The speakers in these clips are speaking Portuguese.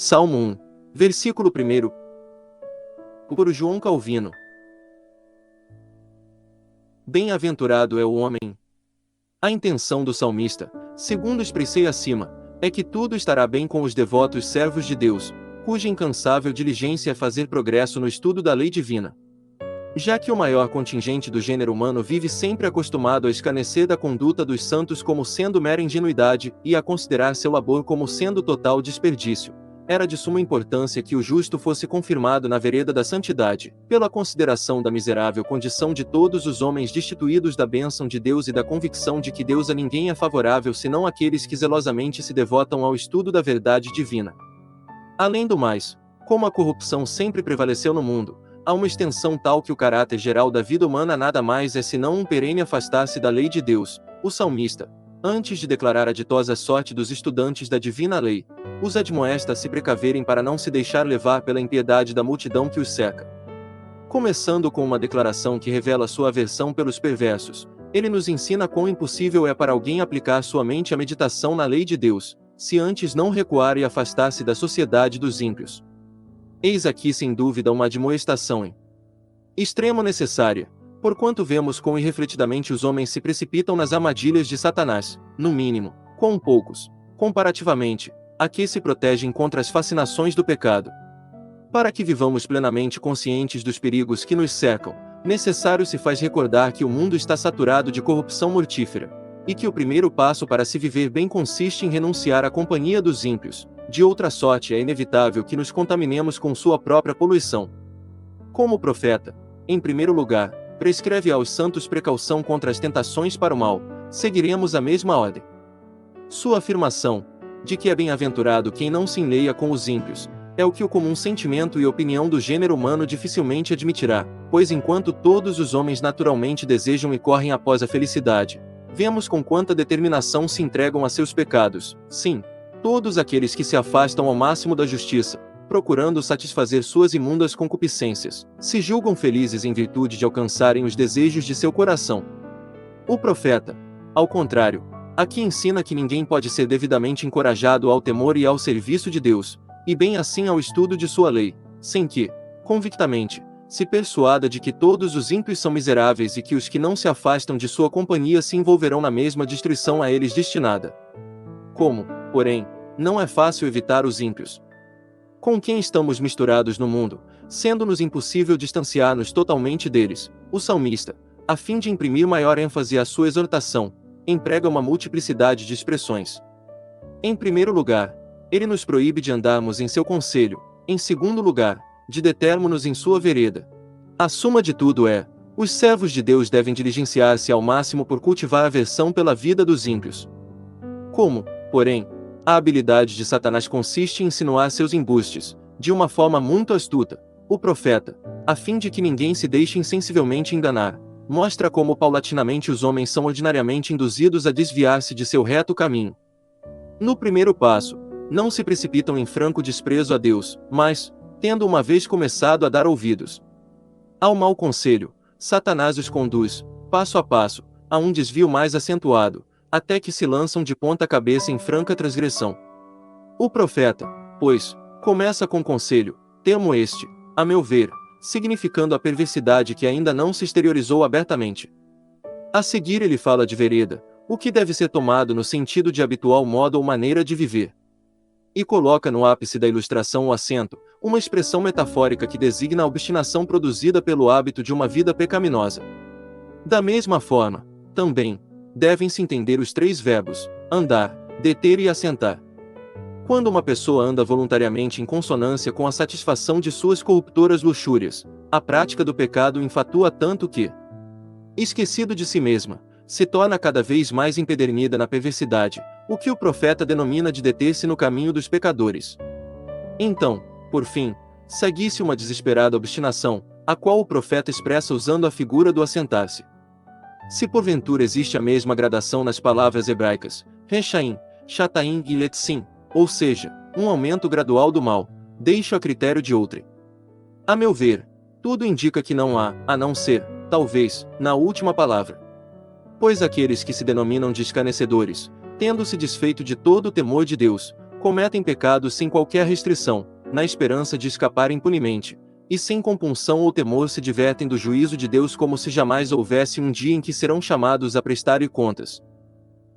Salmo 1, versículo 1. Por João Calvino. Bem-aventurado é o homem. A intenção do salmista, segundo expressei acima, é que tudo estará bem com os devotos servos de Deus, cuja incansável diligência é fazer progresso no estudo da lei divina. Já que o maior contingente do gênero humano vive sempre acostumado a escarnecer da conduta dos santos como sendo mera ingenuidade e a considerar seu labor como sendo total desperdício, era de suma importância que o justo fosse confirmado na vereda da santidade, pela consideração da miserável condição de todos os homens destituídos da bênção de Deus e da convicção de que Deus a ninguém é favorável senão aqueles que zelosamente se devotam ao estudo da verdade divina. Além do mais, como a corrupção sempre prevaleceu no mundo, há uma extensão tal que o caráter geral da vida humana nada mais é senão um perene afastar-se da lei de Deus. O salmista, antes de declarar a ditosa sorte dos estudantes da divina lei, os admoesta a se precaverem para não se deixar levar pela impiedade da multidão que os cerca. Começando com uma declaração que revela sua aversão pelos perversos, ele nos ensina quão impossível é para alguém aplicar sua mente à meditação na lei de Deus, se antes não recuar e afastar-se da sociedade dos ímpios. Eis aqui sem dúvida uma admoestação em extremo necessária, porquanto vemos quão irrefletidamente os homens se precipitam nas armadilhas de Satanás, no mínimo, quão poucos, comparativamente, aqui se protegem contra as fascinações do pecado. Para que vivamos plenamente conscientes dos perigos que nos cercam, necessário se faz recordar que o mundo está saturado de corrupção mortífera, e que o primeiro passo para se viver bem consiste em renunciar à companhia dos ímpios, de outra sorte é inevitável que nos contaminemos com sua própria poluição. Como o profeta, em primeiro lugar, prescreve aos santos precaução contra as tentações para o mal, seguiremos a mesma ordem. Sua afirmação, de que é bem-aventurado quem não se enleia com os ímpios, é o que o comum sentimento e opinião do gênero humano dificilmente admitirá, pois enquanto todos os homens naturalmente desejam e correm após a felicidade, vemos com quanta determinação se entregam a seus pecados, sim, todos aqueles que se afastam ao máximo da justiça, procurando satisfazer suas imundas concupiscências, se julgam felizes em virtude de alcançarem os desejos de seu coração. O profeta, ao contrário, aqui ensina que ninguém pode ser devidamente encorajado ao temor e ao serviço de Deus, e bem assim ao estudo de sua lei, sem que, convictamente, se persuada de que todos os ímpios são miseráveis e que os que não se afastam de sua companhia se envolverão na mesma destruição a eles destinada. Como, porém, não é fácil evitar os ímpios, com quem estamos misturados no mundo, sendo-nos impossível distanciar-nos totalmente deles, o salmista, a fim de imprimir maior ênfase à sua exortação, emprega uma multiplicidade de expressões. Em primeiro lugar, ele nos proíbe de andarmos em seu conselho, em segundo lugar, de determos-nos em sua vereda. A suma de tudo é, os servos de Deus devem diligenciar-se ao máximo por cultivar aversão pela vida dos ímpios. Como, porém, a habilidade de Satanás consiste em insinuar seus embustes, de uma forma muito astuta, o profeta, a fim de que ninguém se deixe insensivelmente enganar, mostra como paulatinamente os homens são ordinariamente induzidos a desviar-se de seu reto caminho. No primeiro passo, não se precipitam em franco desprezo a Deus, mas, tendo uma vez começado a dar ouvidos ao mau conselho, Satanás os conduz, passo a passo, a um desvio mais acentuado, até que se lançam de ponta cabeça em franca transgressão. O profeta, pois, começa com conselho, termo este, a meu ver, significando a perversidade que ainda não se exteriorizou abertamente. A seguir ele fala de vereda, o que deve ser tomado no sentido de habitual modo ou maneira de viver. E coloca no ápice da ilustração o acento, uma expressão metafórica que designa a obstinação produzida pelo hábito de uma vida pecaminosa. Da mesma forma, também, devem-se entender os três verbos, andar, deter e assentar. Quando uma pessoa anda voluntariamente em consonância com a satisfação de suas corruptoras luxúrias, a prática do pecado o infatua tanto que, esquecido de si mesma, se torna cada vez mais empedernida na perversidade, o que o profeta denomina de deter-se no caminho dos pecadores. Então, por fim, segue-se uma desesperada obstinação, a qual o profeta expressa usando a figura do assentar-se. Se porventura existe a mesma gradação nas palavras hebraicas, Rechaim, Shataim e Letzim, ou seja, um aumento gradual do mal, deixo a critério de outrem. A meu ver, tudo indica que não há, a não ser, talvez, na última palavra. Pois aqueles que se denominam de escarnecedores, tendo-se desfeito de todo o temor de Deus, Cometem pecados sem qualquer restrição, na esperança de escapar impunemente, e sem compunção ou temor se divertem do juízo de Deus como se jamais houvesse um dia em que serão chamados a prestar contas.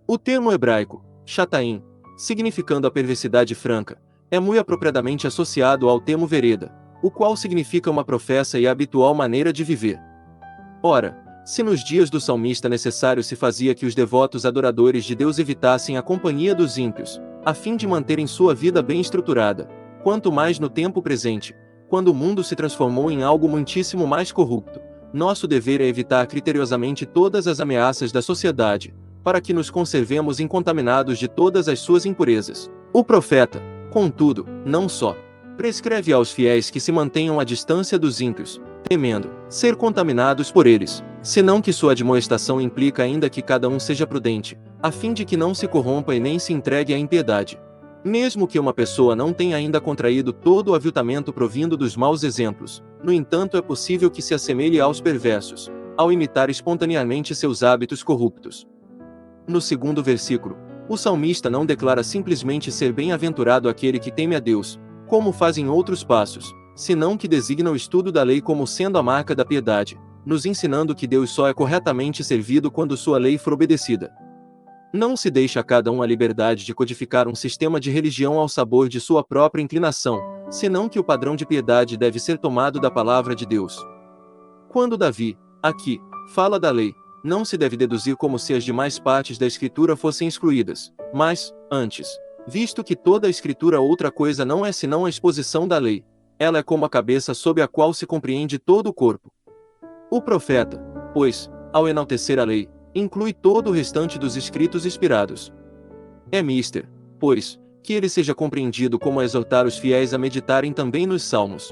O termo hebraico, shataim, significando a perversidade franca, é muito apropriadamente associado ao termo vereda, o qual significa uma professa e habitual maneira de viver. Ora, se nos dias do salmista necessário se fazia que os devotos adoradores de Deus evitassem a companhia dos ímpios, a fim de manterem sua vida bem estruturada, quanto mais no tempo presente, quando o mundo se transformou em algo muitíssimo mais corrupto, nosso dever é evitar criteriosamente todas as ameaças da sociedade, para que nos conservemos incontaminados de todas as suas impurezas. O profeta, contudo, não só prescreve aos fiéis que se mantenham à distância dos ímpios, temendo ser contaminados por eles, senão que sua admoestação implica ainda que cada um seja prudente, a fim de que não se corrompa e nem se entregue à impiedade. Mesmo que uma pessoa não tenha ainda contraído todo o aviltamento provindo dos maus exemplos, no entanto é possível que se assemelhe aos perversos, ao imitar espontaneamente seus hábitos corruptos. No segundo versículo, o salmista não declara simplesmente ser bem-aventurado aquele que teme a Deus, como fazem outros passos, senão que designa o estudo da lei como sendo a marca da piedade, nos ensinando que Deus só é corretamente servido quando sua lei for obedecida. Não se deixa a cada um a liberdade de codificar um sistema de religião ao sabor de sua própria inclinação, senão que o padrão de piedade deve ser tomado da palavra de Deus. Quando Davi, aqui, fala da lei, não se deve deduzir como se as demais partes da Escritura fossem excluídas, mas, antes, visto que toda a Escritura outra coisa não é senão a exposição da lei, ela é como a cabeça sob a qual se compreende todo o corpo. O profeta, pois, ao enaltecer a lei, inclui todo o restante dos escritos inspirados. É mister, pois, que ele seja compreendido como a exortar os fiéis a meditarem também nos salmos.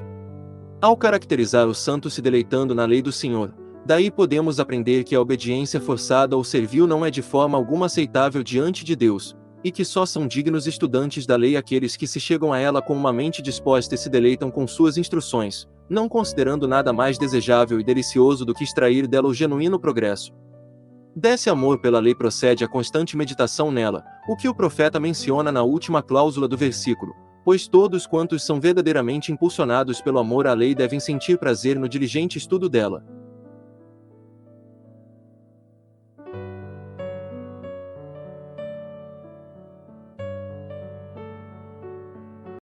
Ao caracterizar os santos se deleitando na lei do Senhor, daí podemos aprender que a obediência forçada ou servil não é de forma alguma aceitável diante de Deus, e que só são dignos estudantes da lei aqueles que se chegam a ela com uma mente disposta e se deleitam com suas instruções, não considerando nada mais desejável e delicioso do que extrair dela o genuíno progresso. Desse amor pela lei procede a constante meditação nela, o que o profeta menciona na última cláusula do versículo, pois todos quantos são verdadeiramente impulsionados pelo amor à lei devem sentir prazer no diligente estudo dela.